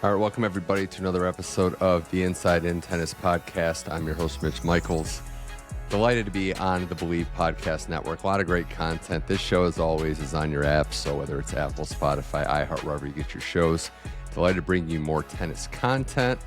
All right, welcome everybody to another episode of the Inside In Tennis Podcast. I'm your host, Mitch Michals. Delighted to be on the Believe Podcast Network. A lot of great content. This show, as always, is on your apps, so whether it's Apple, Spotify, iHeart, wherever you get your shows. Delighted to bring you more tennis content.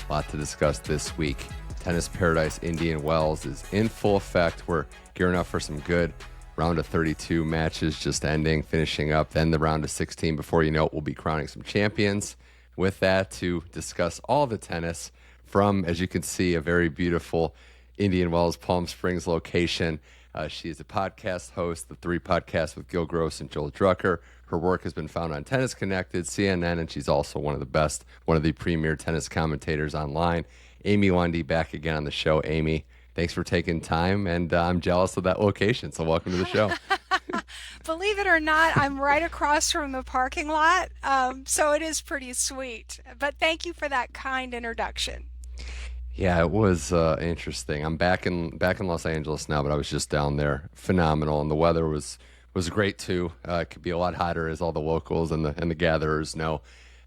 A lot to discuss this week. Tennis Paradise Indian Wells is in full effect. We're gearing up for some good round of 32 matches just ending, finishing up, then the round of 16. Before you know it, we'll be crowning some champions. With that, to discuss all the tennis from, as you can see, a very beautiful Indian Wells, Palm Springs location. She is a podcast host, the 3 podcasts with Gil Gross and Joel Drucker. Her work has been found on Tennis Connected, CNN, and she's also one of the premier tennis commentators online. Amy Lundy back again on the show. Amy, thanks for taking time, and I'm jealous of that location, so welcome to the show. Believe it or not, I'm right across from the parking lot, so it is pretty sweet. But thank you for that kind introduction. Yeah, it was interesting. I'm back in Los Angeles now, but I was just down there. Phenomenal, and the weather was great too. It could be a lot hotter, as all the locals and the gatherers know.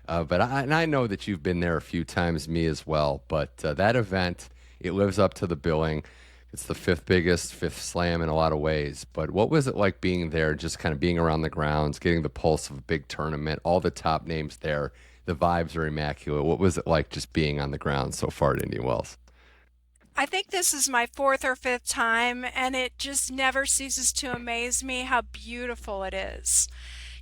But I know that you've been there a few times, me as well. But that event, it lives up to the billing. It's the 5th biggest, 5th slam in a lot of ways. But what was it like being there, just kind of being around the grounds, getting the pulse of a big tournament, all the top names there? The vibes are immaculate. What was it like just being on the ground so far at Indian Wells? I think this is my 4th or 5th time, and it just never ceases to amaze me how beautiful it is.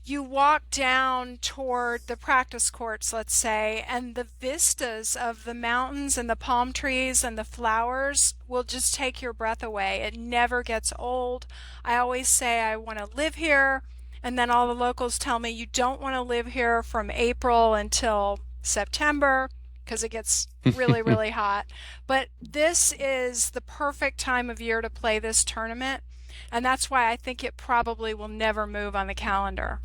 You walk down toward the practice courts, let's say, and the vistas of the mountains and the palm trees and the flowers will just take your breath away. It never gets old. I always say I want to live here, and then all the locals tell me you don't want to live here from April until September because it gets really, really hot. But this is the perfect time of year to play this tournament. And that's why I think it probably will never move on the calendar.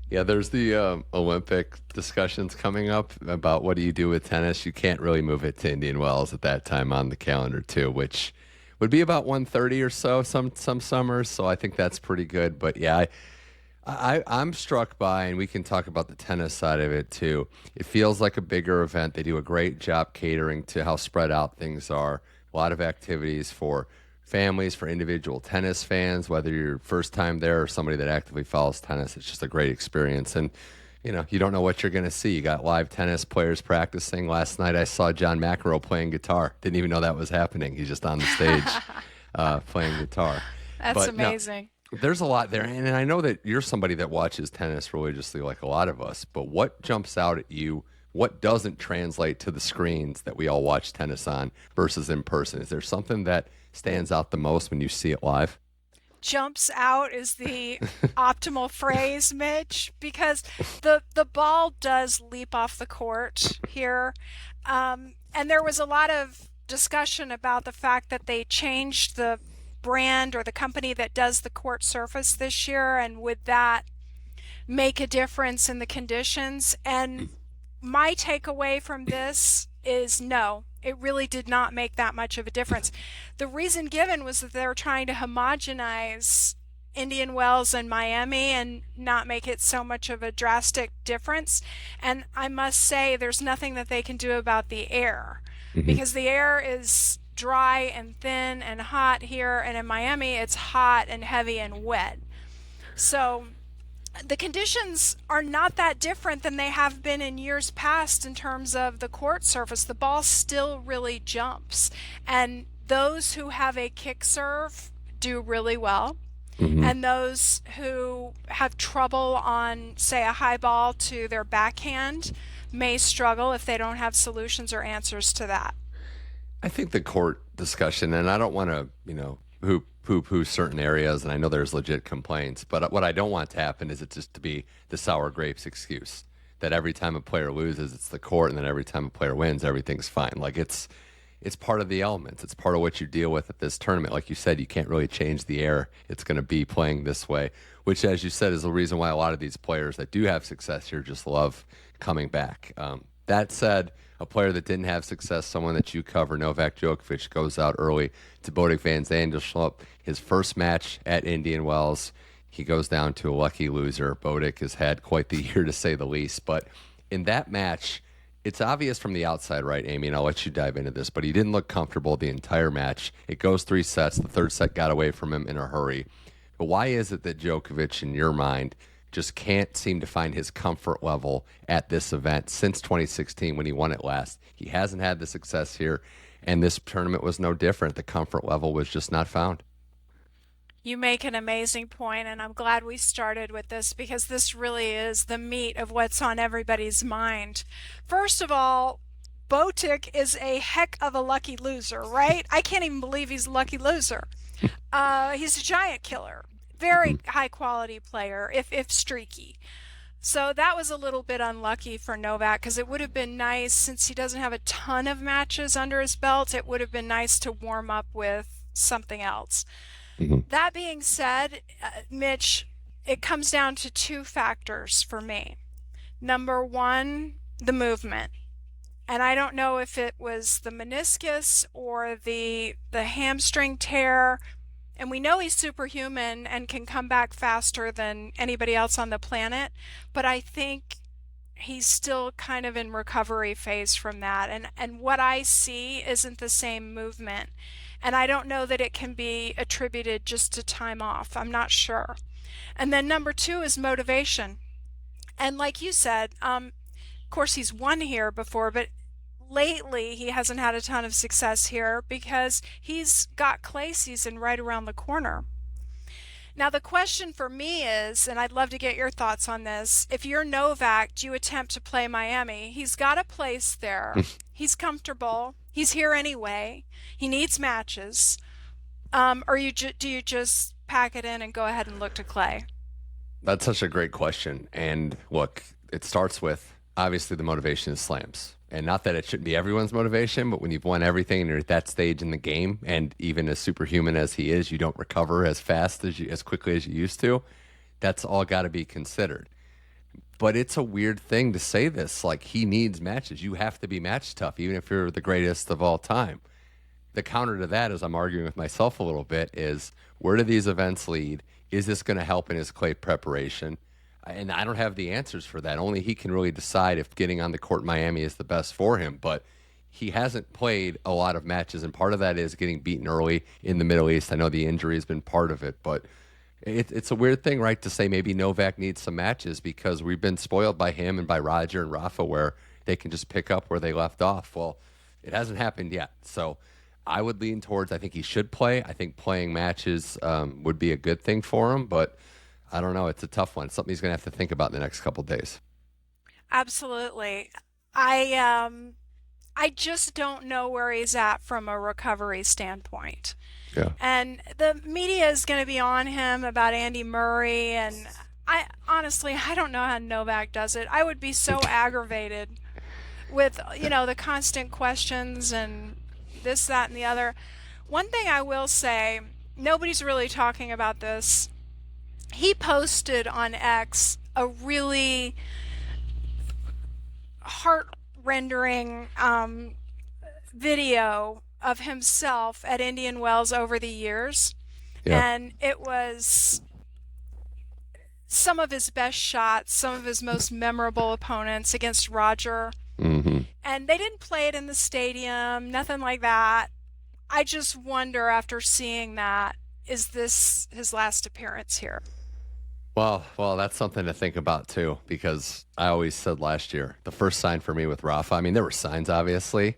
Yeah, there's the Olympic discussions coming up about what do you do with tennis. You can't really move it to Indian Wells at that time on the calendar too, which would be about 1:30 or so some summers. So I think that's pretty good. But yeah, I'm struck by, and we can talk about the tennis side of it too. It feels like a bigger event. They do a great job catering to how spread out things are. A lot of activities for families, for individual tennis fans, whether you're first time there or somebody that actively follows tennis. It's just a great experience. And, you don't know what you're going to see. You got live tennis players practicing. Last night I saw John McEnroe playing guitar. Didn't even know that was happening. He's just on the stage playing guitar. That's amazing. No, there's a lot there. And I know that you're somebody that watches tennis religiously like a lot of us. But what jumps out at you? What doesn't translate to the screens that we all watch tennis on versus in person? Is there something that stands out the most when you see it live? Jumps out is the optimal phrase, Mitch, because the ball does leap off the court here. And there was a lot of discussion about the fact that they changed the brand or the company that does the court surface this year, and would that make a difference in the conditions? And my takeaway from this is no, it really did not make that much of a difference. The reason given was that they were trying to homogenize Indian Wells and Miami and not make it so much of a drastic difference. And I must say there's nothing that they can do about the air, because the air is dry and thin and hot here, and in Miami it's hot and heavy and wet. So the conditions are not that different than they have been in years past in terms of the court surface. The ball still really jumps, and those who have a kick serve do really well, and those who have trouble on, say, a high ball to their backhand may struggle if they don't have solutions or answers to that. I think the court discussion, and I don't want to, poo-poo certain areas, and I know there's legit complaints, but what I don't want to happen is it just to be the sour grapes excuse that every time a player loses, it's the court, and then every time a player wins, everything's fine. Like it's part of the elements. It's part of what you deal with at this tournament. Like you said, you can't really change the air. It's going to be playing this way, which, as you said, is the reason why a lot of these players that do have success here just love coming back. That said, a player that didn't have success, someone that you cover, Novak Djokovic, goes out early to Bodek van Zandschulp. His first match at Indian Wells, he goes down to a lucky loser. Bodek has had quite the year, to say the least. But in that match, It's obvious from the outside, right, Amy? And I'll let you dive into this, but he didn't look comfortable the entire match. It goes 3 sets. The third set got away from him in a hurry. But why is it that Djokovic, in your mind, just can't seem to find his comfort level at this event since 2016 when he won it last? He hasn't had the success here, and this tournament was no different. The comfort level was just not found. You make an amazing point, and I'm glad we started with this because this really is the meat of what's on everybody's mind. First of all, Botic is a heck of a lucky loser, right? I can't even believe he's a lucky loser. He's a giant killer. Very high quality player, if streaky. So that was a little bit unlucky for Novak because it would have been nice, since he doesn't have a ton of matches under his belt, it would have been nice to warm up with something else. That being said, Mitch, it comes down to 2 factors for me. Number 1, the movement. And I don't know if it was the meniscus or the hamstring tear. And we know he's superhuman and can come back faster than anybody else on the planet. But I think he's still kind of in recovery phase from that. And what I see isn't the same movement. And I don't know that it can be attributed just to time off. I'm not sure. And then number 2 is motivation. And like you said, of course he's won here before, but lately he hasn't had a ton of success here because he's got clay season right around the corner. Now the question for me is, and I'd love to get your thoughts on this, if you're Novak, do you attempt to play Miami? He's got a place there. He's comfortable. He's here anyway. He needs matches. Or do you just pack it in and go ahead and look to clay? That's such a great question. And look, it starts with, obviously, the motivation is slams. And not that it shouldn't be everyone's motivation, but when you've won everything and you're at that stage in the game, and even as superhuman as he is, you don't recover as fast as quickly as you used to. That's all got to be considered. But it's a weird thing to say this. Like, he needs matches. You have to be match tough, even if you're the greatest of all time. The counter to that, as I'm arguing with myself a little bit, is where do these events lead? Is this going to help in his clay preparation? And I don't have the answers for that. Only he can really decide if getting on the court in Miami is the best for him. But he hasn't played a lot of matches, and part of that is getting beaten early in the Middle East. I know the injury has been part of it, but it's a weird thing, right, to say maybe Novak needs some matches because we've been spoiled by him and by Roger and Rafa where they can just pick up where they left off. Well, it hasn't happened yet. So I would lean towards I think he should play. I think playing matches would be a good thing for him, but I don't know. It's a tough one. It's something he's going to have to think about in the next couple of days. Absolutely. I just don't know where he's at from a recovery standpoint. Yeah. And the media is going to be on him about Andy Murray, and I don't know how Novak does it. I would be so aggravated with, the constant questions and this, that, and the other. One thing I will say, nobody's really talking about this. He posted on X a really heart-rendering video of himself at Indian Wells over the years. Yeah. And it was some of his best shots, some of his most memorable opponents against Roger. Mm-hmm. And they didn't play it in the stadium, nothing like that. I just wonder, after seeing that, is this his last appearance here? Well, that's something to think about, too, because I always said last year, the first sign for me with Rafa, I mean, there were signs, obviously,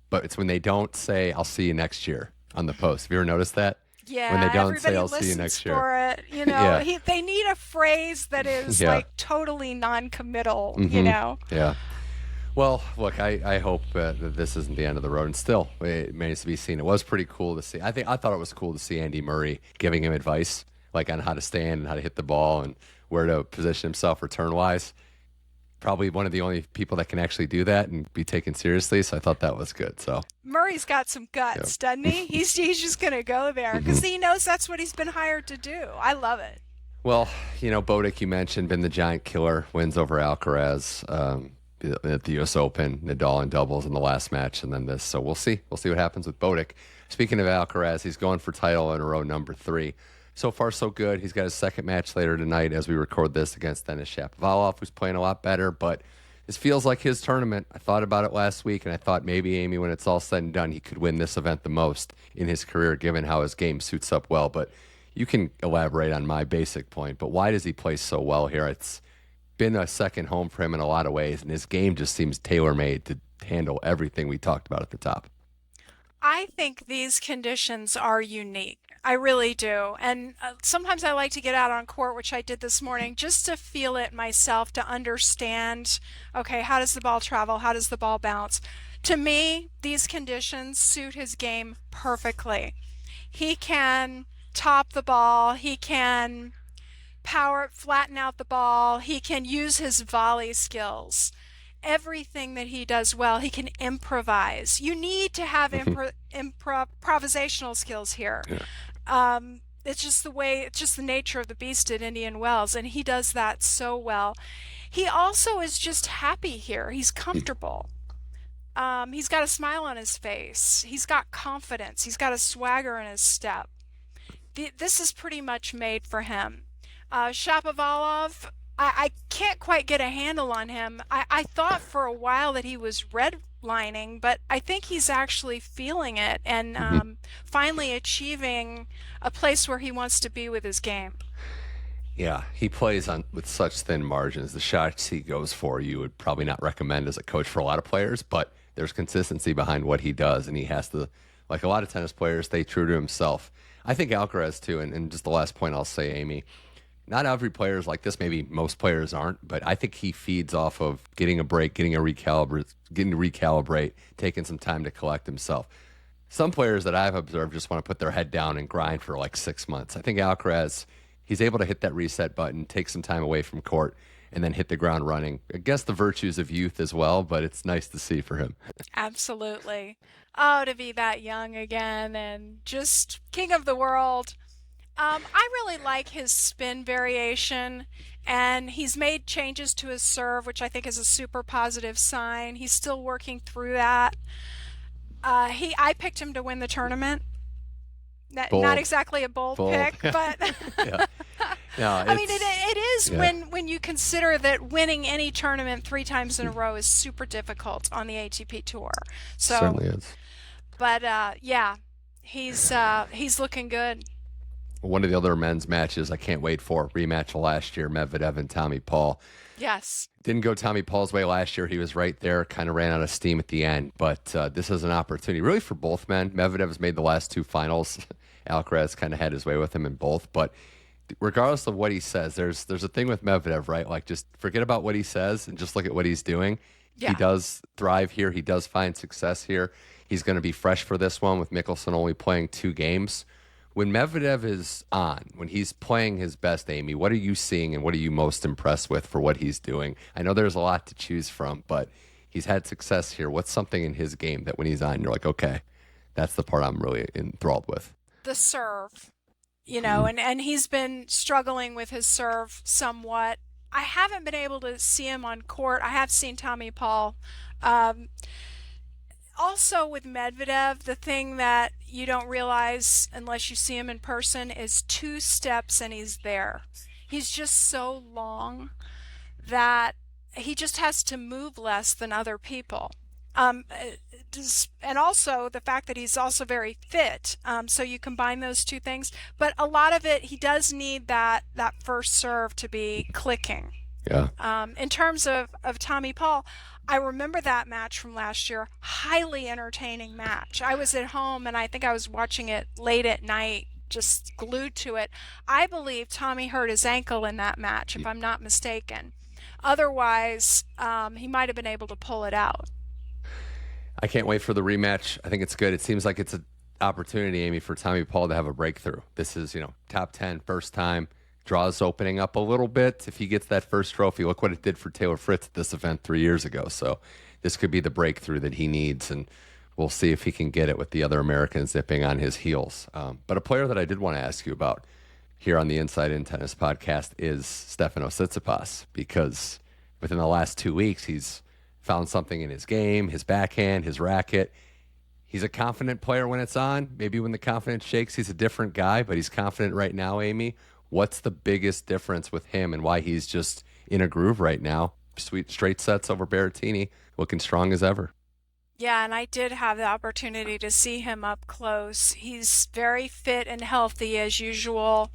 but it's when they don't say, I'll see you next year on the post. Have you ever noticed that? Yeah, when they don't everybody say, I'll see you next year. For it, Yeah. They need a phrase that is like totally non-committal, Yeah. Well, look, I hope that this isn't the end of the road, and still, it remains to be seen. It was pretty cool to see. I thought it was cool to see Andy Murray giving him advice, like on how to stand and how to hit the ball and where to position himself return-wise. Probably one of the only people that can actually do that and be taken seriously, so I thought that was good. So Murray's got some guts, doesn't he? He's just going to go there because he knows that's what he's been hired to do. I love it. Well, Botic, you mentioned, been the giant killer, wins over Alcaraz at the U.S. Open, Nadal in doubles in the last match, and then this. So we'll see. We'll see what happens with Botic. Speaking of Alcaraz, he's going for title in a row, number 3. So far, so good. He's got his second match later tonight as we record this against Denis Shapovalov, who's playing a lot better. But This feels like his tournament. I thought about it last week, and I thought maybe, Amy, when it's all said and done, he could win this event the most in his career, given how his game suits up well. But you can elaborate on my basic point. But why does he play so well here? It's been a second home for him in a lot of ways, and his game just seems tailor-made to handle everything we talked about at the top. I think these conditions are unique. I really do. And sometimes I like to get out on court, which I did this morning, just to feel it myself, to understand, okay, how does the ball travel? How does the ball bounce? To me, these conditions suit his game perfectly. He can top the ball. He can flatten out the ball. He can use his volley skills. Everything that he does well, he can improvise. You need to have improvisational skills here. Yeah. It's just the nature of the beast at Indian Wells, and he does that so well. He also is just happy here. He's comfortable. He's got a smile on his face. He's got confidence. He's got a swagger in his step. This is pretty much made for him. Shapovalov, I can't quite get a handle on him. I thought for a while that he was redlining, but I think he's actually feeling it and finally achieving a place where he wants to be with his game. Yeah, he plays with such thin margins. The shots he goes for, you would probably not recommend as a coach for a lot of players, but there's consistency behind what he does, and he has to, like a lot of tennis players, stay true to himself. I think Alcaraz, too, and just the last point I'll say, Amy, not every player is like this. Maybe most players aren't, but I think he feeds off of getting a break, getting to recalibrate, taking some time to collect himself. Some players that I've observed just want to put their head down and grind for like 6 months. I think Alcaraz, he's able to hit that reset button, take some time away from court, and then hit the ground running. I guess the virtues of youth as well, but it's nice to see for him. Absolutely. Oh, to be that young again and just king of the world. I really like his spin variation, and he's made changes to his serve, which I think is a super positive sign. He's still working through that. I picked him to win the tournament. Not exactly a bold pick, but Yeah. No, I mean, it is yeah. when you consider that winning any tournament 3 times in a row is super difficult on the ATP Tour. So, Certainly is. but yeah, he's looking good. One of the other men's matches I can't wait for, rematch of last year, Medvedev and Tommy Paul. Yes. Didn't go Tommy Paul's way last year. He was right there, kind of ran out of steam at the end. But this is an opportunity really for both men. Medvedev has made the last 2 finals. Alcaraz kind of had his way with him in both. But regardless of what he says, there's a thing with Medvedev, right? Like, just forget about what he says and just look at what he's doing. Yeah. He does thrive here. He does find success here. He's going to be fresh for this one with Mickelson only playing 2 games. When Medvedev is on, when he's playing his best, Amy, what are you seeing and what are you most impressed with for what he's doing? I know there's a lot to choose from, but he's had success here. What's something in his game that when he's on, you're like, okay, that's the part I'm really enthralled with? The serve, and he's been struggling with his serve somewhat. I haven't been able to see him on court. I have seen Tommy Paul. Also with Medvedev, the thing that you don't realize unless you see him in person is 2 steps and he's there. He's just so long that he just has to move less than other people. And also the fact that he's also very fit. So you combine those 2 things. But a lot of it, he does need that first serve to be clicking. Yeah. In terms of Tommy Paul, I remember that match from last year. Highly entertaining match. I was at home and I think I was watching it late at night, just glued to it. I believe Tommy hurt his ankle in that match, if I'm not mistaken. Otherwise, he might have been able to pull it out. I can't wait for the rematch. I think it's good. It seems like it's an opportunity, Amy, for Tommy Paul to have a breakthrough. This is, top 10, first time. Draws opening up a little bit. If he gets that first trophy, look what it did for Taylor Fritz at this event 3 years ago. So this could be the breakthrough that he needs, and we'll see if he can get it with the other Americans zipping on his heels. But a player that I did want to ask you about here on the Inside In Tennis podcast is Stefanos Tsitsipas, because within the last 2 weeks, he's found something in his game, his backhand, his racket. He's a confident player when it's on. Maybe when the confidence shakes, he's a different guy, but he's confident right now, Amy. What's the biggest difference with him and why he's just in a groove right now, sweet straight sets over Berrettini, looking strong as ever. Yeah, and I did have the opportunity to see him up close. He's very fit and healthy as usual.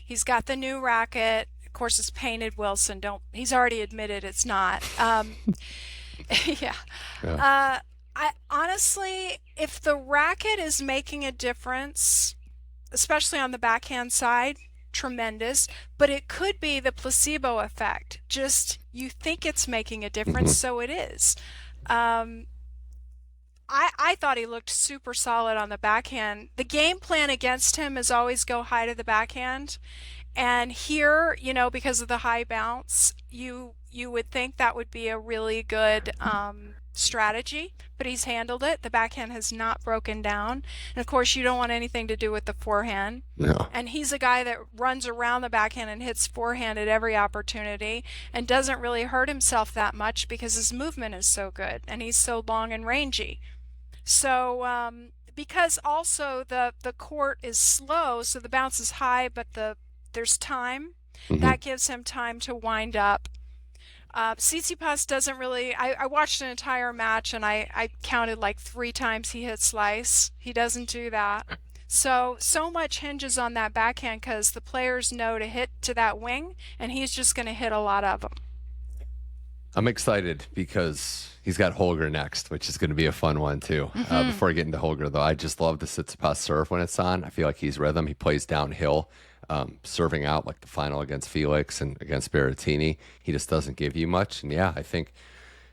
He's got the new racket. Of course, it's painted Wilson. He's already admitted it's not. Yeah. Yeah. I honestly, if the racket is making a difference, especially on the backhand side, tremendous. But it could be the placebo effect. Just you think it's making a difference, so it is. Um, I thought he looked super solid on the backhand. The game plan against him is always go high to the backhand. And here, because of the high bounce, you would think that would be a really good strategy, but he's handled it. The backhand has not broken down. And of course, you don't want anything to do with the forehand. No. And he's a guy that runs around the backhand and hits forehand at every opportunity and doesn't really hurt himself that much because his movement is so good and he's so long and rangy. So, because also the court is slow, so the bounce is high, but there's time. That gives him time to wind up. Tsitsipas doesn't really. I watched an entire match and I counted like 3 times he hit slice. He doesn't do that. So much hinges on that backhand because the players know to hit to that wing, and he's just going to hit a lot of them. I'm excited because he's got Holger next, which is going to be a fun one too. Before I get into Holger, though, I just love the Tsitsipas serve when it's on. I feel like he's rhythm. He plays downhill, serving out like the final against Felix and against Berrettini. He just doesn't give you much. And yeah, I think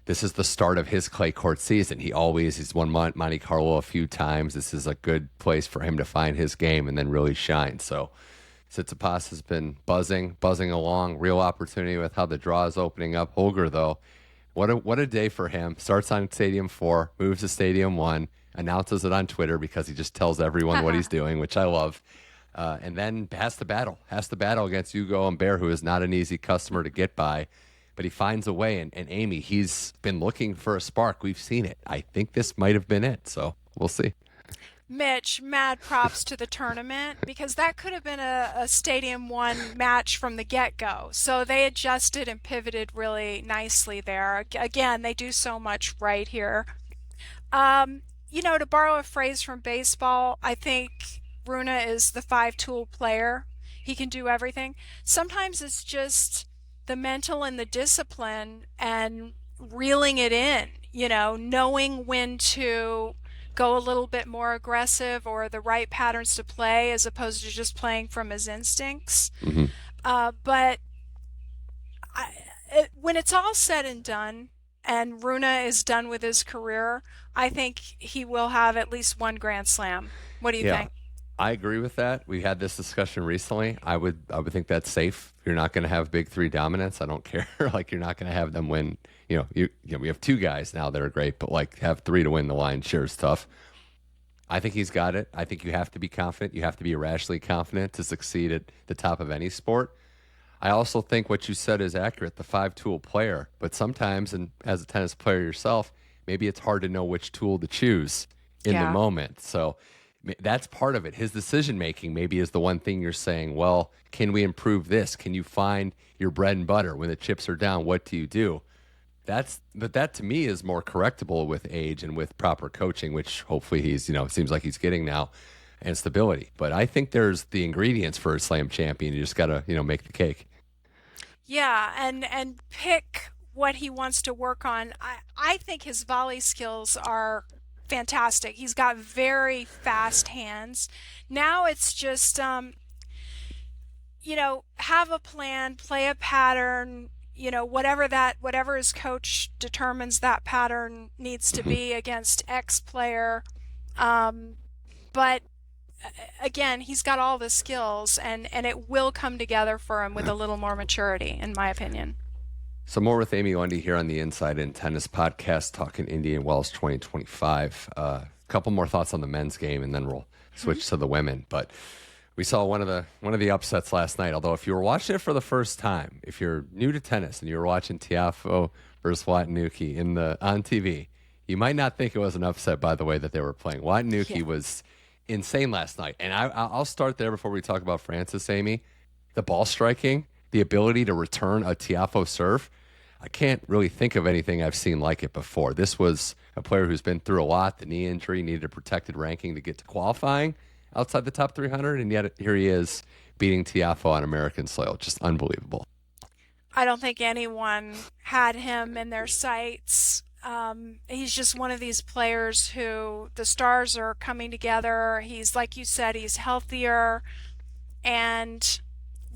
this is the start of his clay court season. He's won Monte Carlo a few times. This is a good place for him to find his game and then really shine. So Tsitsipas has been buzzing along. Real opportunity with how the draw is opening up. Holger, though, what a day for him. Starts on Stadium 4, moves to Stadium 1, announces it on Twitter because he just tells everyone what he's doing, which I love. And then has the battle against Hugo Humbert, who is not an easy customer to get by. But he finds a way. And Amy, he's been looking for a spark. We've seen it. I think this might have been it. So we'll see. Mitch, mad props to the tournament because that could have been a Stadium 1 match from the get-go. So they adjusted and pivoted really nicely there. Again, they do so much right here. To borrow a phrase from baseball, I think Rune is the 5-tool player. He can do everything. Sometimes it's just the mental and the discipline and reeling it in, knowing when to go a little bit more aggressive or the right patterns to play as opposed to just playing from his instincts. But when it's all said and done and Rune is done with his career, I think he will have at least one Grand Slam. What do you think? I agree with that. We had this discussion recently. I would think that's safe. You're not going to have big 3 dominance. I don't care. Like, you're not going to have them win. We have 2 guys now that are great, but like have 3 to win the lion's share is tough. I think he's got it. I think you have to be confident. You have to be irrationally confident to succeed at the top of any sport. I also think what you said is accurate, the 5-tool player. But sometimes, and as a tennis player yourself, maybe it's hard to know which tool to choose in the moment. So that's part of it. His decision-making maybe is the one thing you're saying, well, can we improve this? Can you find your bread and butter when the chips are down? What do you do? But that to me is more correctable with age and with proper coaching, which hopefully he's, seems like he's getting now, and stability. But I think there's the ingredients for a slam champion. You just got to, make the cake. Yeah, and pick what he wants to work on. I think his volley skills are fantastic. He's got very fast hands. Now it's just, have a plan, play a pattern, whatever his coach determines that pattern needs to be against X player. But again, he's got all the skills and it will come together for him with a little more maturity, in my opinion. So more with Amy Lundy here on the Inside in Tennis podcast, talking Indian Wells 2025. A couple more thoughts on the men's game, and then we'll switch to the women. But we saw one of the upsets last night. Although if you were watching it for the first time, if you're new to tennis and you were watching Tiafoe versus Watanuki on TV, you might not think it was an upset by the way that they were playing. Watanuki was insane last night, and I'll start there before we talk about Francis. Amy, the ball striking, the ability to return a Tiafoe serve. I can't really think of anything I've seen like it before. This was a player who's been through a lot. The knee injury, needed a protected ranking to get to qualifying outside the top 300, and yet here he is beating Tiafoe on American soil. Just unbelievable. I don't think anyone had him in their sights. He's just one of these players who the stars are coming together. He's, like you said, he's healthier and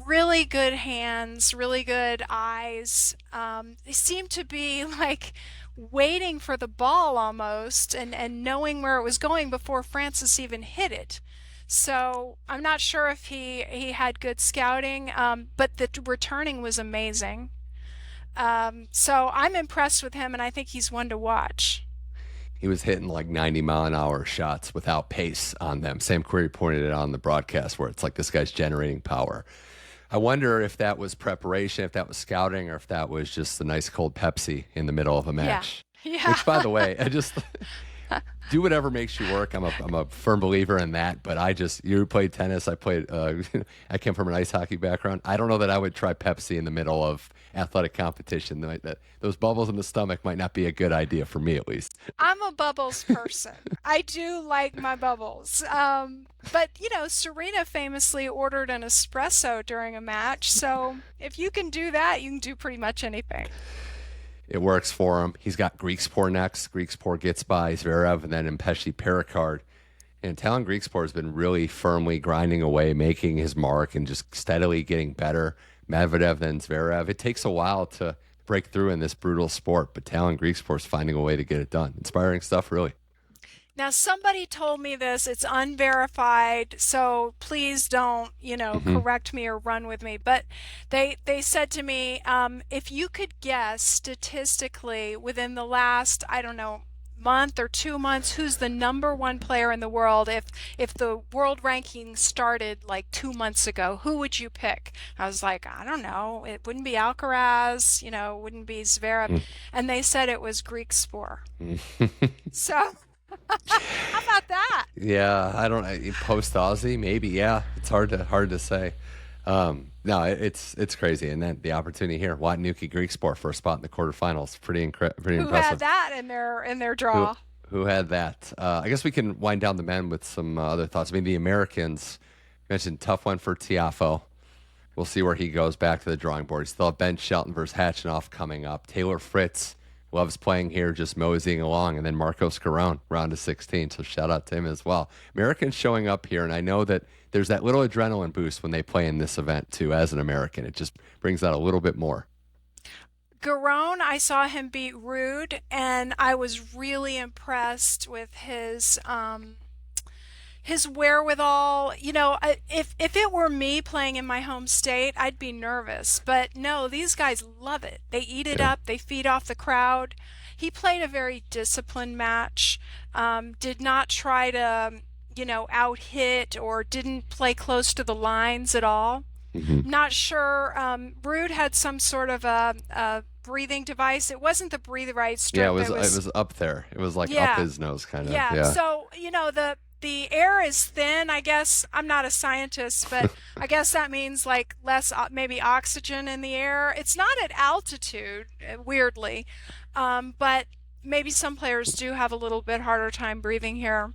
really good hands, really good eyes. They seem to be like waiting for the ball almost and knowing where it was going before Francis even hit it. So I'm not sure if he had good scouting, but the returning was amazing. So I'm impressed with him, and I think he's one to watch. He was hitting like 90-mile-an-hour shots without pace on them. Sam Querrey pointed it out on the broadcast where it's like this guy's generating power. I wonder if that was preparation, if that was scouting, or if that was just a nice cold Pepsi in the middle of a match. Yeah. Which, by the way, I just do whatever makes you work. I'm a firm believer in that. But you played tennis. I played. I came from an ice hockey background. I don't know that I would try Pepsi in the middle of athletic competition. Those bubbles in the stomach might not be a good idea for me, at least. I'm a bubbles person. I do like my bubbles. But, Serena famously ordered an espresso during a match. So if you can do that, you can do pretty much anything. It works for him. He's got Griekspoor next. Griekspoor gets by Zverev and then Impeshi Pericard. And Talon Griekspoor has been really firmly grinding away, making his mark and just steadily getting better. Medvedev, then Zverev. It takes a while to break through in this brutal sport, but Talon Griekspoor is finding a way to get it done. Inspiring stuff, really. Now, somebody told me this. It's unverified, so please don't, correct me or run with me. But they said to me, if you could guess statistically within the last, I don't know, month or 2 months, who's the number one player in the world, if the world ranking started like 2 months ago, who would you pick? I was like, I don't know. It wouldn't be Alcaraz, it wouldn't be Zverev. And they said it was Griekspoor. So... how about that? Yeah, I don't post Aussie, maybe. Yeah, it's hard to say. No, it's crazy. And then the opportunity here, Watanuki Griekspoor for a spot in the quarterfinals, pretty impressive. Who had that in their draw? Who had that? I guess we can wind down the men with some other thoughts. I mean, the Americans, you mentioned tough one for Tiafoe. We'll see where he goes back to the drawing board. You still have Ben Shelton versus Hatchinoff coming up. Taylor Fritz loves playing here, just moseying along. And then Marcos Giron, round of 16. So shout out to him as well. Americans showing up here, and I know that there's that little adrenaline boost when they play in this event, too, as an American. It just brings out a little bit more. Giron, I saw him beat Rude, and I was really impressed with his wherewithal. If it were me playing in my home state, I'd be nervous. But no, these guys love it. They eat it up. They feed off the crowd. He played a very disciplined match. Did not try to, out hit or didn't play close to the lines at all. Mm-hmm. Not sure. Rude had some sort of a breathing device. It wasn't the breathe right strip. Yeah, it was up there. It was like up his nose, kind of. Yeah. So the air is thin, I guess. I'm not a scientist, but I guess that means like less maybe oxygen in the air. It's not at altitude, weirdly, but maybe some players do have a little bit harder time breathing here.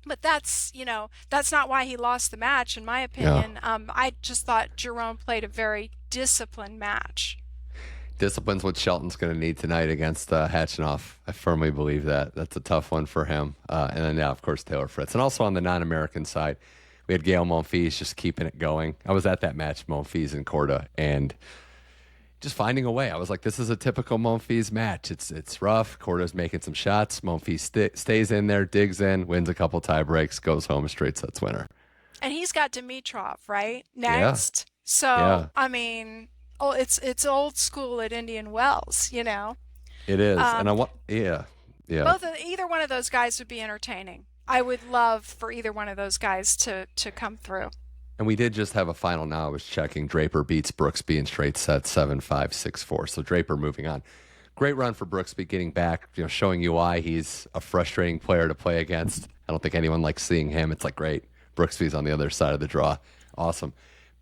But that's not why he lost the match, in my opinion. Yeah. I just thought Giron played a very disciplined match. Discipline's what Shelton's going to need tonight against Hatchinoff. I firmly believe that. That's a tough one for him. And then, of course, Taylor Fritz. And also on the non-American side, we had Gael Monfils just keeping it going. I was at that match, Monfils and Korda, and just finding a way. I was like, this is a typical Monfils match. It's rough. Korda's making some shots. Monfils stays in there, digs in, wins a couple tie breaks, goes home, straight sets winner. And he's got Dimitrov, right? Next. Yeah. So, I mean... Oh, it's old school at Indian Wells, It is, and I want, yeah. Either one of those guys would be entertaining. I would love for either one of those guys to come through. And we did just have a final now. I was checking. Draper beats Brooksby in straight sets, 7-5, 6-4. So Draper moving on. Great run for Brooksby getting back, showing you why he's a frustrating player to play against. I don't think anyone likes seeing him. It's like, great. Brooksby's on the other side of the draw. Awesome.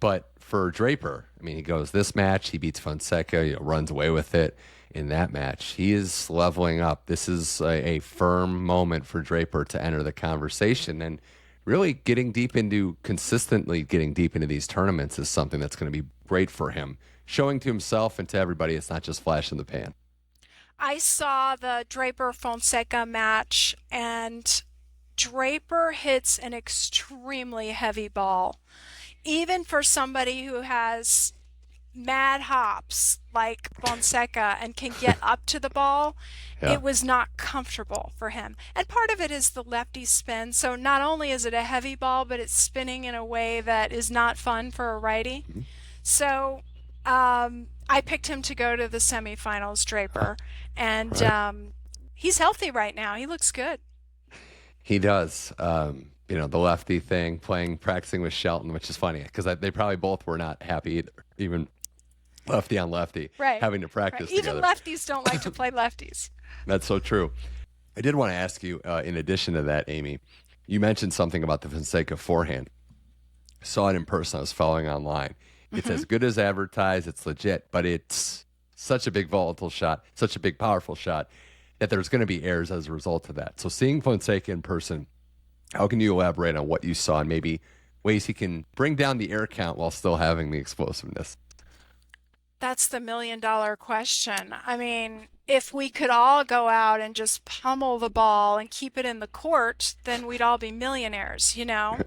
But for Draper, I mean, he goes this match, he beats Fonseca, runs away with it in that match. He is leveling up. This is a firm moment for Draper to enter the conversation, and really consistently getting deep into these tournaments is something that's going to be great for him, showing to himself and to everybody it's not just flash in the pan. I saw the Draper Fonseca match, and Draper hits an extremely heavy ball. Even for somebody who has mad hops like Fonseca and can get up to the ball, Yeah. it was not comfortable for him. And part of it is the lefty spin. So not only is it a heavy ball, but it's spinning in a way that is not fun for a righty. Mhm. So I picked him to go to the semifinals, Draper. And Right. he's healthy right now. He looks good. He does. The lefty thing, practicing with Shelton, which is funny because they probably both were not happy either, even lefty on lefty, Right. having to practice Right. Even together. lefties don't like to play lefties. That's so true. I did want to ask you, in addition to that, Amy, you mentioned something about the Fonseca forehand. Saw it in person. I was following online. It's as good as advertised. It's legit, but it's such a big volatile shot, such a big powerful shot that there's going to be errors as a result of that. So seeing Fonseca in person, how can you elaborate on what you saw and maybe ways he can bring down the air count while still having the explosiveness? That's the $1,000,000 question. I mean, if we could all go out and just pummel the ball and keep it in the court, then we'd all be millionaires, you know?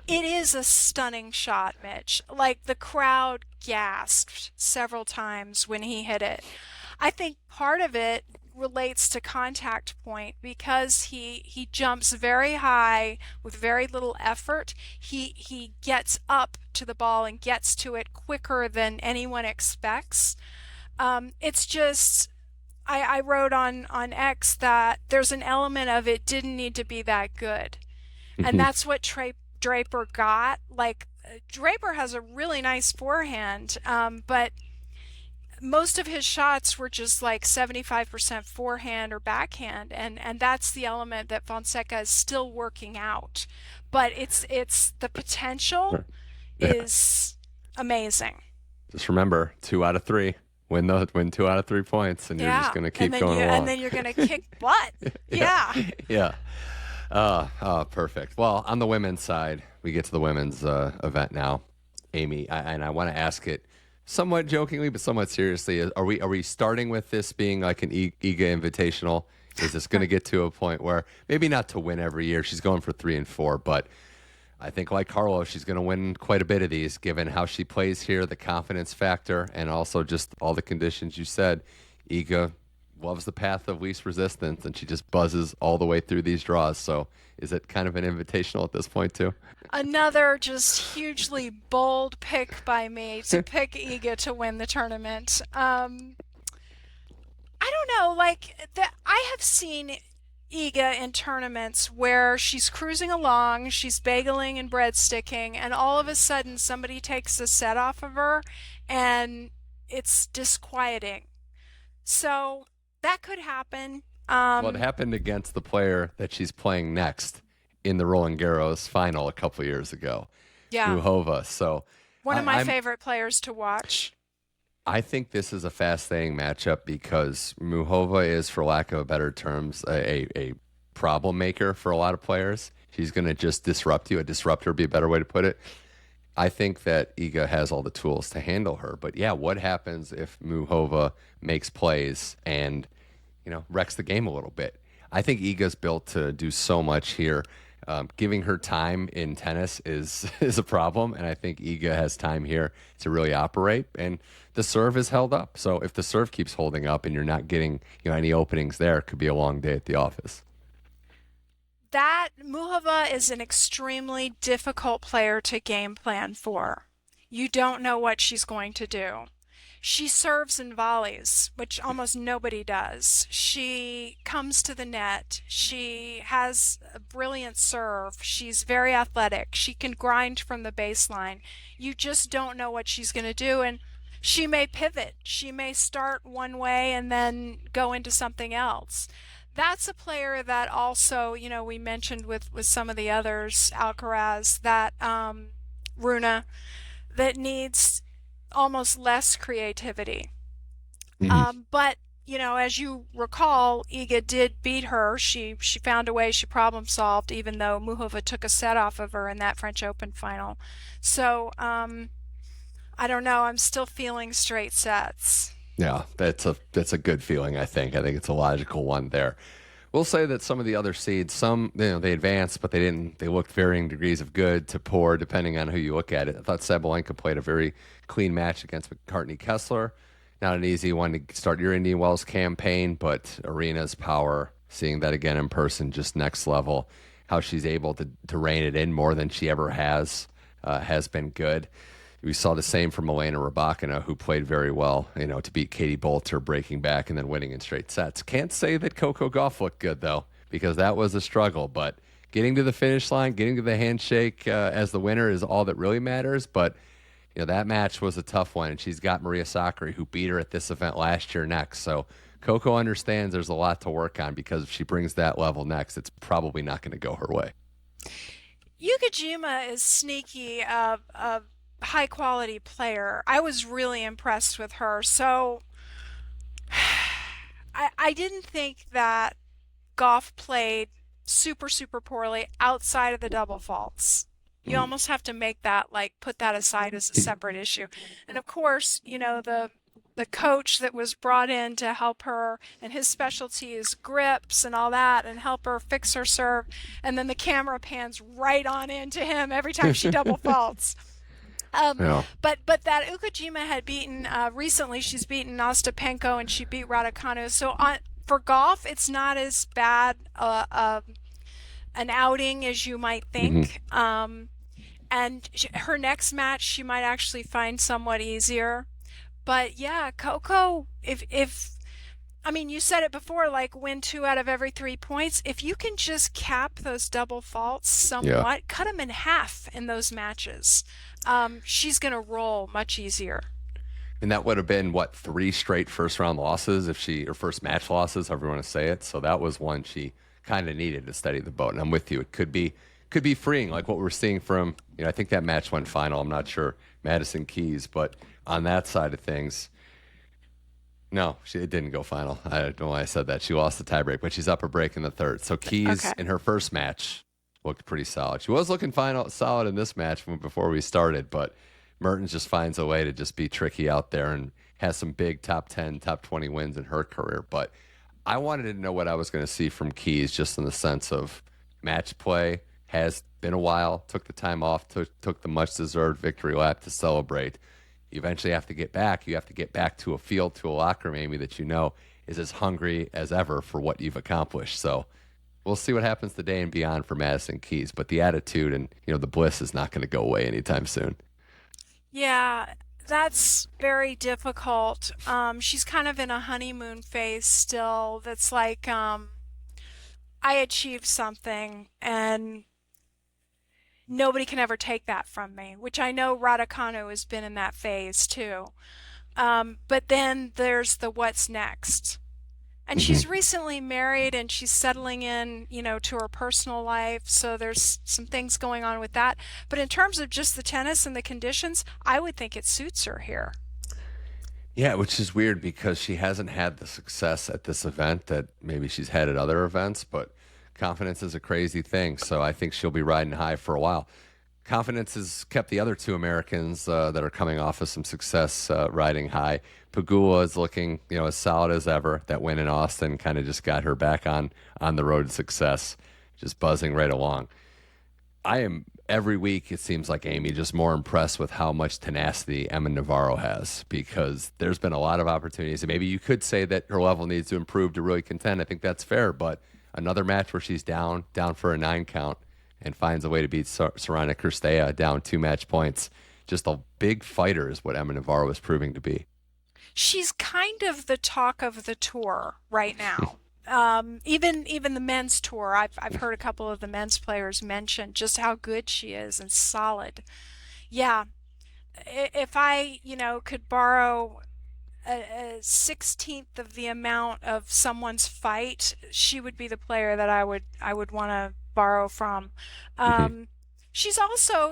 It is a stunning shot, Mitch. Like, the crowd gasped several times when he hit it. I think part of it relates to contact point because he jumps very high with very little effort. He gets up to the ball and gets to it quicker than anyone expects. It's just I wrote on X that there's an element of it didn't need to be that good, and that's what Draper got. Like, Draper has a really nice forehand, but most of his shots were just like 75% forehand or backhand, and that's the element that Fonseca is still working out. But it's the potential Yeah. is amazing. Just remember, 2 out of 3. Win 2 out of 3 points, and you're just going to keep going along. And then you're going to kick butt. Yeah. Yeah. Perfect. Well, on the women's side, we get to the women's event now, Amy, and I want to ask it somewhat jokingly, but somewhat seriously. Are we starting with this being like an Iga Invitational? Is this going to get to a point where maybe not to win every year? She's going for 3 and 4, but I think like Carlos, she's going to win quite a bit of these, given how she plays here, the confidence factor, and also just all the conditions you said. Iga loves the path of least resistance, and she just buzzes all the way through these draws. So is it kind of an invitational at this point, too? Another just hugely bold pick by me to pick Iga to win the tournament. I don't know, I have seen Iga in tournaments where she's cruising along, she's bageling and breadsticking, and all of a sudden somebody takes a set off of her, and it's disquieting. So that could happen. Well, it happened against the player that she's playing next in the Roland Garros final a couple years ago, Yeah, Muhova. So one of my I'm- favorite players to watch. I think this is a fascinating matchup because Muhova is, for lack of better terms, a problem maker for a lot of players. She's going to just disrupt you. A disruptor would be a better way to put it. I think that Iga has all the tools to handle her. But yeah, what happens if Muhova makes plays and, wrecks the game a little bit? I think Iga's built to do so much here. Giving her time in tennis is a problem, and I think Iga has time here to really operate. And the serve is held up. So if the serve keeps holding up and you're not getting any openings there, it could be a long day at the office. That Muhova is an extremely difficult player to game plan for. You don't know what she's going to do. She serves in volleys, which almost nobody does. She comes to the net. She has a brilliant serve. She's very athletic. She can grind from the baseline. You just don't know what she's going to do, and she may pivot. She may start one way and then go into something else. That's a player that also, we mentioned with some of the others, Alcaraz, that Rune, that needs almost less creativity. But as you recall, Iga did beat her. She found a way. She problem solved, even though Muhova took a set off of her in that French Open final. So I don't know. I'm still feeling straight sets. Yeah, that's a good feeling. I think it's a logical one there. We'll say that some of the other seeds, some they advanced, but they didn't. They looked varying degrees of good to poor, depending on who you look at it. I thought Sabalenka played a very clean match against McCartney Kessler. Not an easy one to start your Indian Wells campaign, but Aryna's power, seeing that again in person, just next level. How she's able to rein it in more than she ever has been good. We saw the same from Elena Rybakina, who played very well, to beat Katie Bolter, breaking back and then winning in straight sets. Can't say that Coco Gauff looked good, though, because that was a struggle. But getting to the finish line, getting to the handshake as the winner is all that really matters. But that match was a tough one, and she's got Maria Sakkari, who beat her at this event last year, next. So Coco understands there's a lot to work on, because if she brings that level next, it's probably not going to go her way. Yukijima is sneaky, a high-quality player. I was really impressed with her. So I didn't think that Gauff played super, super poorly outside of the double faults. You almost have to make that, put that aside as a separate issue. And of course, the coach that was brought in to help her, and his specialty is grips and all that, and help her fix her serve. And then the camera pans right on into him every time she double faults. Yeah. But that Ukujima had beaten recently. She's beaten Ostapenko and she beat Raducanu. So for Gauff, it's not as bad an outing as you might think. And her next match, she might actually find somewhat easier. But yeah, Coco, if I mean, you said it before, win 2 out of every 3 points. If you can just cap those double faults somewhat, cut them in half in those matches, she's going to roll much easier. And that would have been, 3 straight first-round losses, or first match losses, however you want to say it. So that was one she kind of needed to steady the boat. And I'm with you. It could be freeing, like what we're seeing from, I think that match went final. I'm not sure, Madison Keys. But on that side of things, no, it didn't go final. I don't know why I said that. She lost the tiebreak, but she's up a break in the third. So Keys, in her first match, looked pretty solid. She was looking solid in this match before we started, but Mertens just finds a way to just be tricky out there and has some big top 10, top 20 wins in her career. But I wanted to know what I was going to see from Keys, just in the sense of match play. Has been a while, took the time off, took the much-deserved victory lap to celebrate. You eventually have to get back. You have to get back to a field, to a locker room, Amy, that is as hungry as ever for what you've accomplished. So we'll see what happens today and beyond for Madison Keys. But the attitude and the bliss is not going to go away anytime soon. Yeah, that's very difficult. She's kind of in a honeymoon phase still. That's like, I achieved something and nobody can ever take that from me, which I know Raducanu has been in that phase too. But then there's the what's next. And she's recently married and she's settling in, to her personal life. So there's some things going on with that. But in terms of just the tennis and the conditions, I would think it suits her here. Yeah, which is weird because she hasn't had the success at this event that maybe she's had at other events, but confidence is a crazy thing. So I think she'll be riding high for a while. Confidence has kept the other 2 Americans that are coming off of some success riding high. Pegula is looking, as solid as ever. That win in Austin kind of just got her back on the road to success, just buzzing right along. I am, every week, it seems like, Amy, just more impressed with how much tenacity Emma Navarro has, because there's been a lot of opportunities. And maybe you could say that her level needs to improve to really contend. I think that's fair, but another match where she's down for a 9 count and finds a way to beat Sorana Cirstea down 2 match points. Just a big fighter is what Emma Navarro is proving to be. She's kind of the talk of the tour right now. Even the men's tour, I've heard a couple of the men's players mention just how good she is and solid. Yeah, if I could borrow a 16th of the amount of someone's fight, she would be the player that I would want to borrow from. She's also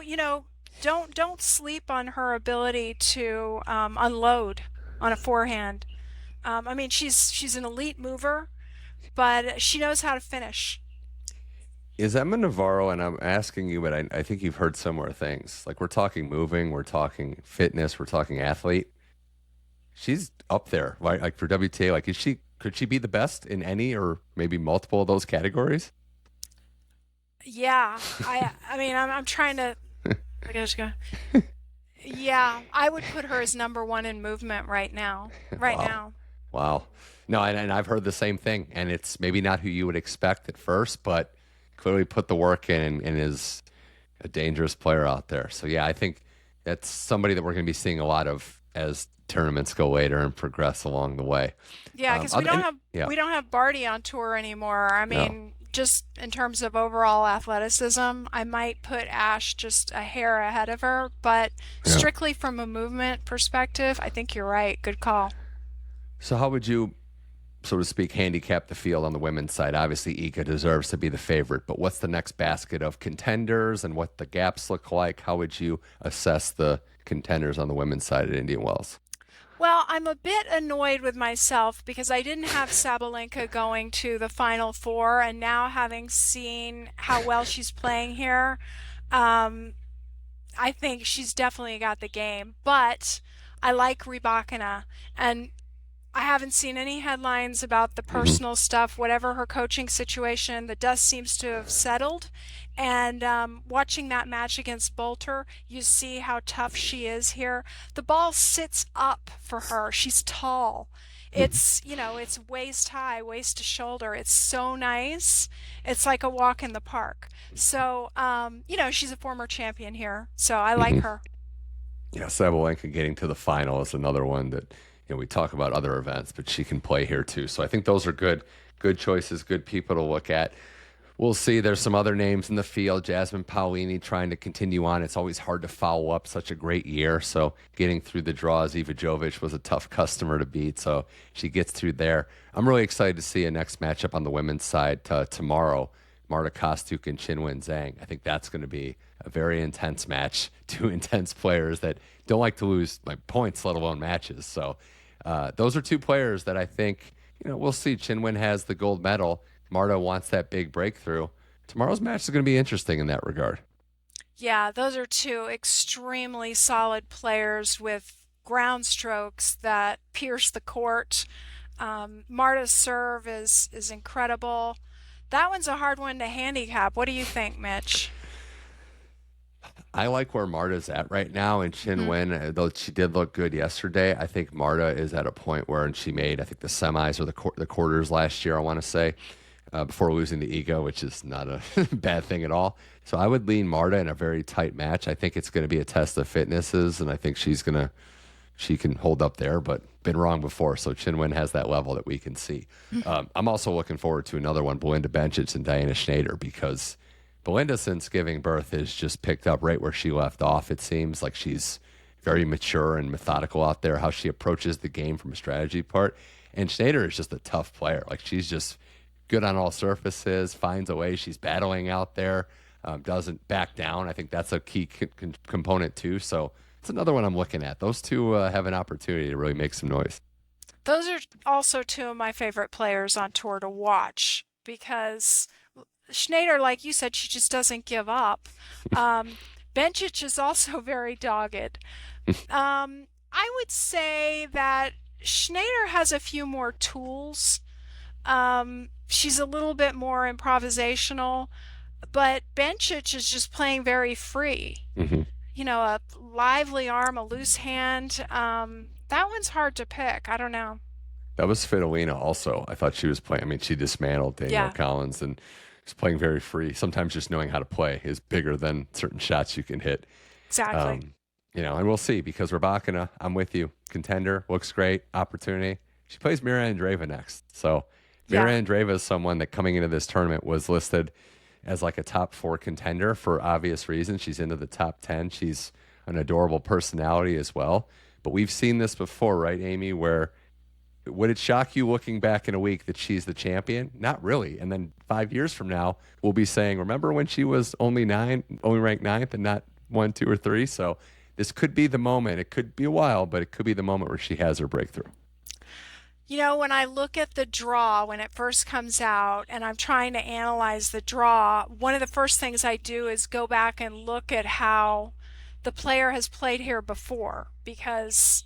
don't sleep on her ability to unload on a forehand. I mean, she's an elite mover, but she knows how to finish. Is Emma Navarro, and I'm asking you, but I think you've heard similar things. Like we're talking moving, we're talking fitness, we're talking athlete. She's up there, right? Like for WTA, like could she be the best in any or maybe multiple of those categories? Yeah, I mean, I'm trying to. I guess go. Yeah, I would put her as number one in movement right now. Right Wow. now. Wow. No, and I've heard the same thing, and it's maybe not who you would expect at first, but clearly put the work in and is a dangerous player out there. So yeah, I think that's somebody that we're going to be seeing a lot of as tournaments go later and progress along the way. Yeah, because Yeah, we don't have Barty on tour anymore. I no, mean, just in terms of overall athleticism, I might put Ash just a hair ahead of her, but yeah. strictly from a movement perspective, I think you're right. Good call. So how would you, so to speak, handicap the field on the women's side? Obviously, Iga deserves to be the favorite, but what's the next basket of contenders and what the gaps look like? How would you assess the contenders on the women's side at Indian Wells? Well, I'm a bit annoyed with myself because I didn't have Sabalenka going to the Final Four, and now having seen how well she's playing here, um, I think she's definitely got the game. But I like Rybakina, and I haven't seen any headlines about the Hmm. personal stuff, whatever her coaching situation. The dust seems to have settled. And watching that match against Bolter, you see how tough she is here. The ball sits up for her. She's tall. It's waist high, waist to shoulder. It's so nice. It's like a walk in the park. So, she's a former champion here. So I like Hmm. her. Yeah, Sabalenka getting to the final is another one that we talk about other events, but she can play here too. So I think those are good choices, good people to look at. We'll see. There's some other names in the field. Jasmine Paolini trying to continue on. It's always hard to follow up such a great year. So getting through the draws, Iga Jovic was a tough customer to beat. So she gets through there. I'm really excited to see a next matchup on the women's side tomorrow. Marta Kostyuk and Chinwen Zhang. I think that's going to be a very intense match. Two intense players that don't like to lose like points, let alone matches. So those are two players that I think we'll see. Chinwen has the gold medal. Marta wants that big breakthrough. Tomorrow's match is going to be interesting in that regard. Yeah, those are two extremely solid players with ground strokes that pierce the court. Marta's serve is incredible. That one's a hard one to handicap. What do you think, Mitch? I like where Marta's at right now, and Hmm. Chinwen, though she did look good yesterday, I think Marta is at a point where, and she made, I think, the semis or the quarters last year, I want to say, before losing to Ego, which is not a bad thing at all. So I would lean Marta in a very tight match. I think it's going to be a test of fitnesses, and I think she can hold up there, but been wrong before. So Chinwen has that level that we can see. I'm also looking forward to another one, Belinda Bencic and Diana Schneider, because Belinda, since giving birth, has just picked up right where she left off. It seems like she's very mature and methodical out there, how she approaches the game from a strategy part. And Schneider is just a tough player. Like she's just good on all surfaces, finds a way. She's battling out there, doesn't back down. I think that's a key component too. So it's another one I'm looking at. Those two have an opportunity to really make some noise. Those are also two of my favorite players on tour to watch because Schneider, like you said, she just doesn't give up. Um, Bencic is also very dogged. I would say that Schneider has a few more tools. She's a little bit more improvisational, but Bencic is just playing very free. Hmm. A lively arm, a loose hand. That one's hard to pick. I don't know. That was Fidelina also. I thought she was playing. I mean, she dismantled Danielle Yeah, Collins and was playing very free. Sometimes just knowing how to play is bigger than certain shots you can hit. exactly. Um, and we'll see because Rybakina, I'm with you. Contender, looks great, opportunity. She plays Mirra Andreeva next. So Yeah. Mirra Andreeva is someone that coming into this tournament was listed as like a top 4 contender for obvious reasons. She's into the top 10. She's an adorable personality as well. But we've seen this before, right, Amy, where would it shock you looking back in a week that she's the champion? Not really. And then 5 years from now, we'll be saying, remember when she was only ranked ninth and not 1, 2, or 3. So this could be the moment. It could be a while, but it could be the moment where she has her breakthrough. When I look at the draw when it first comes out and I'm trying to analyze the draw, one of the first things I do is go back and look at how the player has played here before, because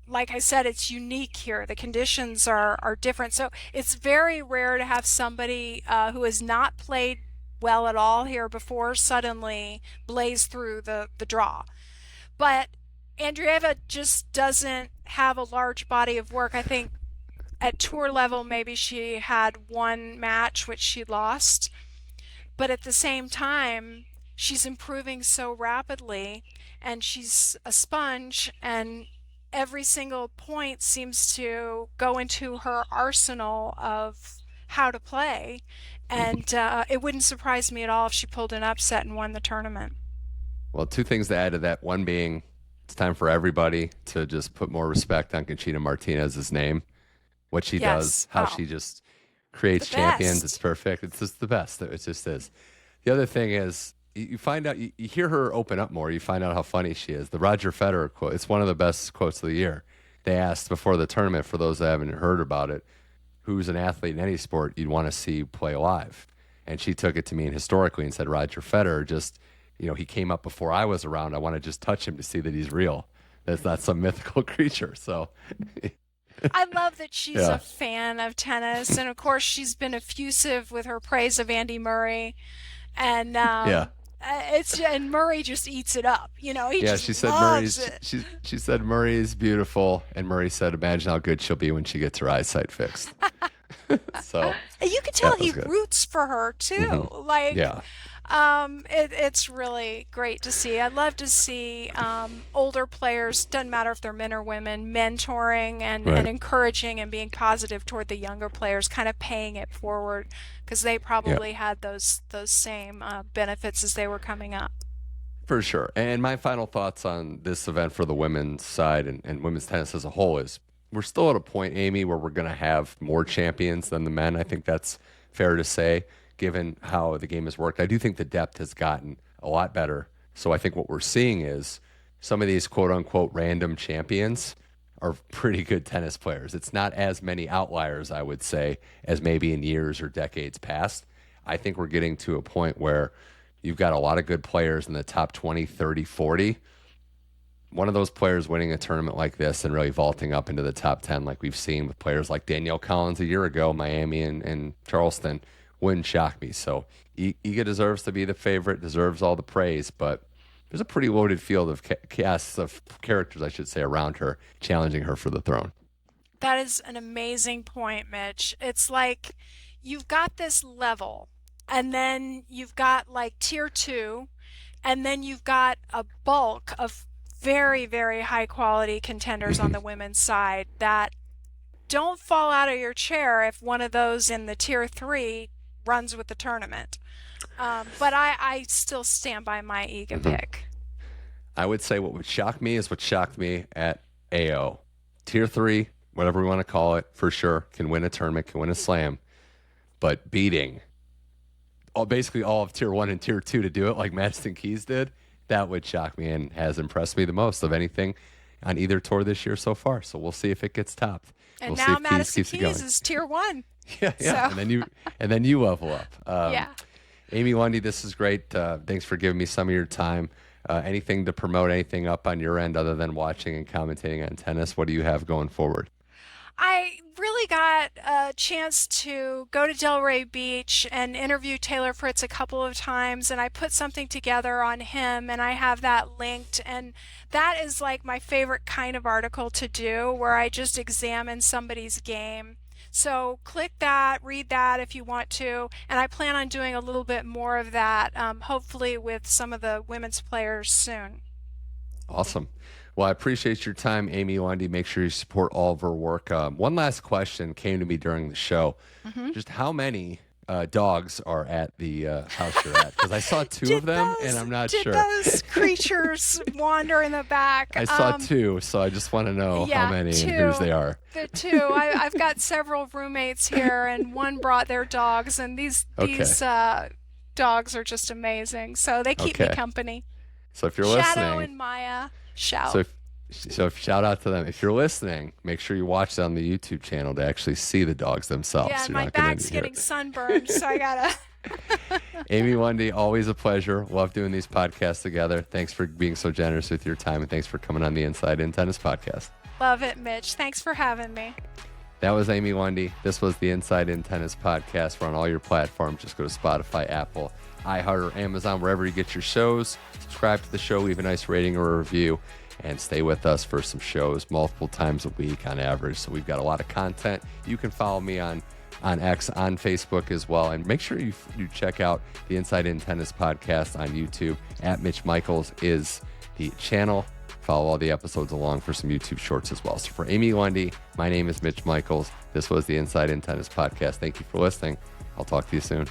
like I said, it's unique here. The conditions are different. So it's very rare to have somebody who has not played well at all here before suddenly blaze through the draw. But Andreeva just doesn't have a large body of work. I think at tour level, maybe she had one match which she lost. But at the same time, she's improving so rapidly, and she's a sponge, and every single point seems to go into her arsenal of how to play. And it wouldn't surprise me at all if she pulled an upset and won the tournament. Well, 2 things to add to that. One being, it's time for everybody to just put more respect on Conchita Martinez's name. What she does, how she just creates champions. It's perfect. It's just the best. It just is. The other thing is, you find out, you hear her open up more. You find out how funny she is. The Roger Federer quote, it's one of the best quotes of the year. They asked before the tournament, for those that haven't heard about it, who's an athlete in any sport you'd want to see play live? And she took it to mean historically and said, Roger Federer, just, he came up before I was around. I want to just touch him to see that he's real. That's not some mythical creature. So I love that she's a fan of tennis, and of course she's been effusive with her praise of Andy Murray, and and Murray just eats it up. He just she said loves it. She said Murray is beautiful, and Murray said, imagine how good she'll be when she gets her eyesight fixed. So you can tell he roots for her too. It's really great to see. I love to see older players, doesn't matter if they're men or women, mentoring and encouraging and being positive toward the younger players, kind of paying it forward, because they probably had those same benefits as they were coming up. For sure. And my final thoughts on this event for the women's side and women's tennis as a whole is, we're still at a point, Amy, where we're going to have more champions than the men. I think that's fair to say, given how the game has worked. I do think the depth has gotten a lot better. So I think what we're seeing is some of these quote-unquote random champions are pretty good tennis players. It's not as many outliers, I would say, as maybe in years or decades past. I think we're getting to a point where you've got a lot of good players in the top 20, 30, 40. One of those players winning a tournament like this and really vaulting up into the top 10 like we've seen with players like Danielle Collins a year ago, Miami and Charleston, wouldn't shock me. So Iga deserves to be the favorite, deserves all the praise, but there's a pretty loaded field of casts of characters, I should say, around her, challenging her for the throne. That is an amazing point, Mitch. It's like you've got this level, and then you've got like tier 2, and then you've got a bulk of very, very high quality contenders on the women's side that don't fall out of your chair if one of those in the tier 3 runs with the tournament. But I still stand by my Iga pick. I would say what would shock me is what shocked me at AO. Tier 3, whatever we want to call it, for sure, can win a tournament, can win a slam. But beating basically all of tier 1 and tier 2 to do it like Madison Keys did, that would shock me and has impressed me the most of anything on either tour this year so far. So we'll see if it gets topped. And now Madison Keys is tier 1. Yeah. So. And then you level up. Amy Lundy, this is great. Thanks for giving me some of your time. Anything to promote, anything up on your end other than watching and commentating on tennis? What do you have going forward? I really got a chance to go to Delray Beach and interview Taylor Fritz a couple of times, and I put something together on him, and I have that linked, and that is like my favorite kind of article to do, where I just examine somebody's game. So click that, read that if you want to, and I plan on doing a little bit more of that, hopefully with some of the women's players soon. Awesome. Well, I appreciate your time, Amy Lundy. Make sure you support all of her work. One last question came to me during the show. Just how many dogs are at the house you're at? Because I saw two of them, and I'm not sure. Did those creatures wander in the back? I saw 2, so I just want to know how many and whose they are. There are 2. I've got several roommates here, and one brought their dogs, and these dogs are just amazing. So they keep me company. So if you're Shadow listening, and Maya, shout. So if shout out to them. If you're listening, make sure you watch it on the YouTube channel to actually see the dogs themselves. Yeah, You're my not gonna back's hear getting it. sunburned, so I gotta. Amy Lundy, always a pleasure. Love doing these podcasts together. Thanks for being so generous with your time, and thanks for coming on the Inside In Tennis podcast. Love it, Mitch. Thanks for having me. That was Amy Lundy. This was the Inside In Tennis podcast. We're on all your platforms. Just go to Spotify, Apple, iHeart, or Amazon, wherever you get your shows. Subscribe to the show, leave a nice rating or a review, and stay with us for some shows multiple times a week on average. So we've got a lot of content. You can follow me on X, on Facebook as well. And make sure you check out the Inside In Tennis podcast on YouTube. At Mitch Michals is the channel. Follow all the episodes along for some YouTube shorts as well. So for Amy Lundy, my name is Mitch Michals. This was the Inside In Tennis podcast. Thank you for listening. I'll talk to you soon.